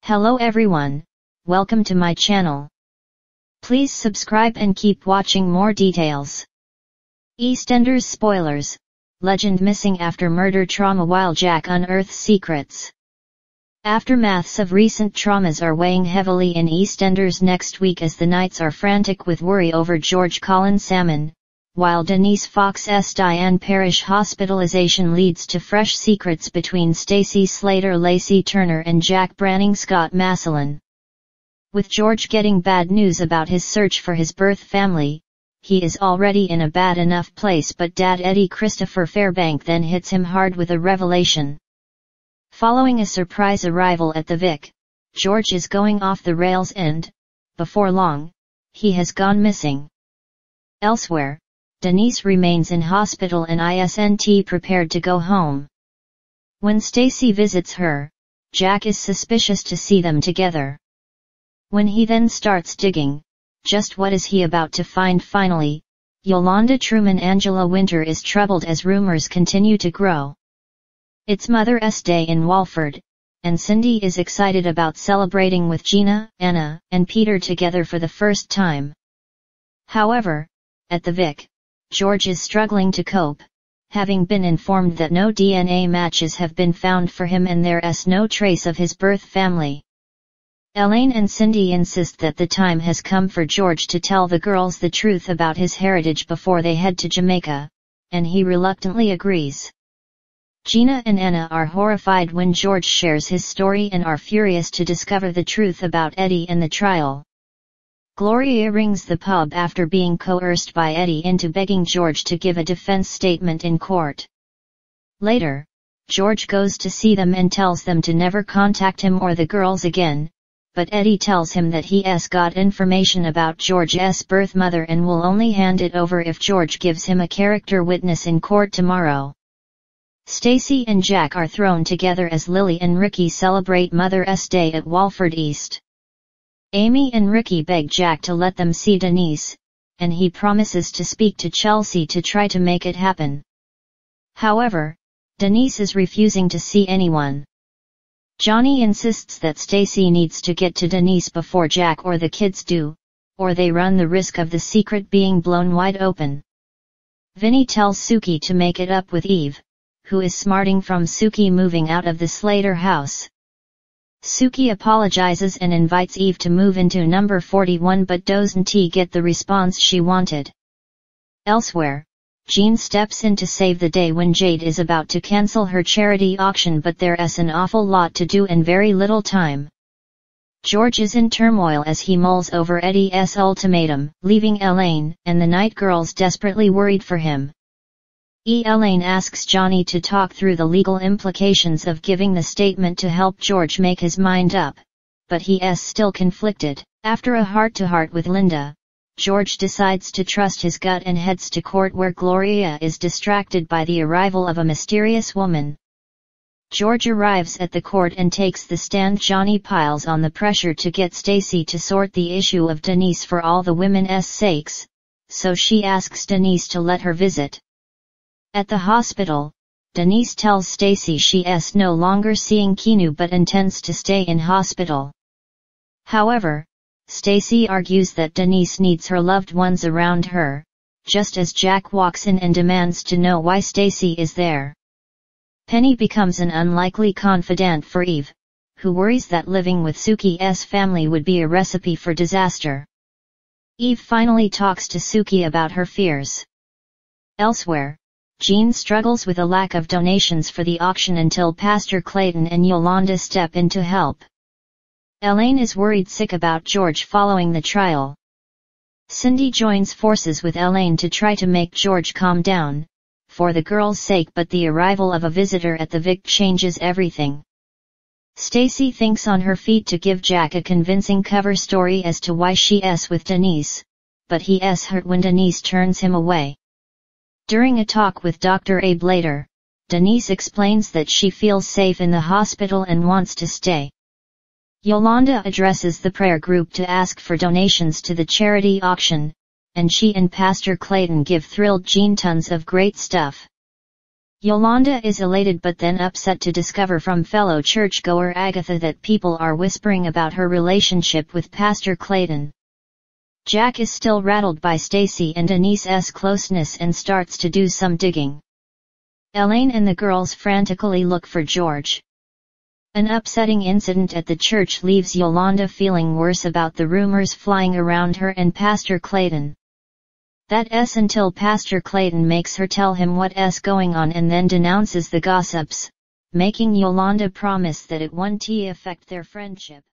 Hello everyone, welcome to my channel. Please subscribe and keep watching more details. EastEnders spoilers, legend missing after murder trauma while Jack unearths secrets. Aftermaths of recent traumas are weighing heavily in EastEnders next week as the Knights are frantic with worry over George Colin Salmon, while Denise Fox's Diane Parish hospitalization leads to fresh secrets between Stacey Slater Lacey Turner and Jack Branning Scott Massillon. With George getting bad news about his search for his birth family, he is already in a bad enough place, but Dad Eddie Christopher Fairbank then hits him hard with a revelation. Following a surprise arrival at the Vic, George is going off the rails and, before long, he has gone missing. Elsewhere, Denise remains in hospital and isn't prepared to go home. When Stacey visits her, Jack is suspicious to see them together. When he then starts digging, just what is he about to find finally? Yolanda Truman Angela Winter is troubled as rumors continue to grow. It's Mother's Day in Walford, and Cindy is excited about celebrating with Gina, Anna, and Peter together for the first time. However, at the Vic, George is struggling to cope, having been informed that no DNA matches have been found for him and there's no trace of his birth family. Elaine and Cindy insist that the time has come for George to tell the girls the truth about his heritage before they head to Jamaica, and he reluctantly agrees. Gina and Anna are horrified when George shares his story and are furious to discover the truth about Eddie and the trial. Gloria rings the pub after being coerced by Eddie into begging George to give a defense statement in court. Later, George goes to see them and tells them to never contact him or the girls again, but Eddie tells him that he's got information about George's birth mother and will only hand it over if George gives him a character witness in court tomorrow. Stacey and Jack are thrown together as Lily and Ricky celebrate Mother's Day at Walford East. Amy and Ricky beg Jack to let them see Denise, and he promises to speak to Chelsea to try to make it happen. However, Denise is refusing to see anyone. Johnny insists that Stacey needs to get to Denise before Jack or the kids do, or they run the risk of the secret being blown wide open. Vinny tells Suki to make it up with Eve, who is smarting from Suki moving out of the Slater house. Suki apologizes and invites Eve to move into number 41 but doesn't get the response she wanted. Elsewhere, Jean steps in to save the day when Jade is about to cancel her charity auction, but there's an awful lot to do and very little time. George is in turmoil as he mulls over Eddie's ultimatum, leaving Elaine and the night girls desperately worried for him. Elaine asks Johnny to talk through the legal implications of giving the statement to help George make his mind up, but he's still conflicted. After a heart-to-heart with Linda, George decides to trust his gut and heads to court where Gloria is distracted by the arrival of a mysterious woman. George arrives at the court and takes the stand. Johnny piles on the pressure to get Stacey to sort the issue of Denise for all the women's sakes, so she asks Denise to let her visit. At the hospital, Denise tells Stacey she's no longer seeing Keanu but intends to stay in hospital. However, Stacey argues that Denise needs her loved ones around her, just as Jack walks in and demands to know why Stacey is there. Penny becomes an unlikely confidant for Eve, who worries that living with Suki's family would be a recipe for disaster. Eve finally talks to Suki about her fears. Elsewhere, Jean struggles with a lack of donations for the auction until Pastor Clayton and Yolanda step in to help. Elaine is worried sick about George following the trial. Cindy joins forces with Elaine to try to make George calm down, for the girls' sake, but the arrival of a visitor at the Vic changes everything. Stacey thinks on her feet to give Jack a convincing cover story as to why she's with Denise, but he's hurt when Denise turns him away. During a talk with Dr. Abe later, Denise explains that she feels safe in the hospital and wants to stay. Yolanda addresses the prayer group to ask for donations to the charity auction, and she and Pastor Clayton give thrilled Jean tons of great stuff. Yolanda is elated but then upset to discover from fellow churchgoer Agatha that people are whispering about her relationship with Pastor Clayton. Jack is still rattled by Stacy and Denise's closeness and starts to do some digging. Elaine and the girls frantically look for George. An upsetting incident at the church leaves Yolanda feeling worse about the rumors flying around her and Pastor Clayton. That's until Pastor Clayton makes her tell him what's going on and then denounces the gossips, making Yolanda promise that it won't affect their friendship.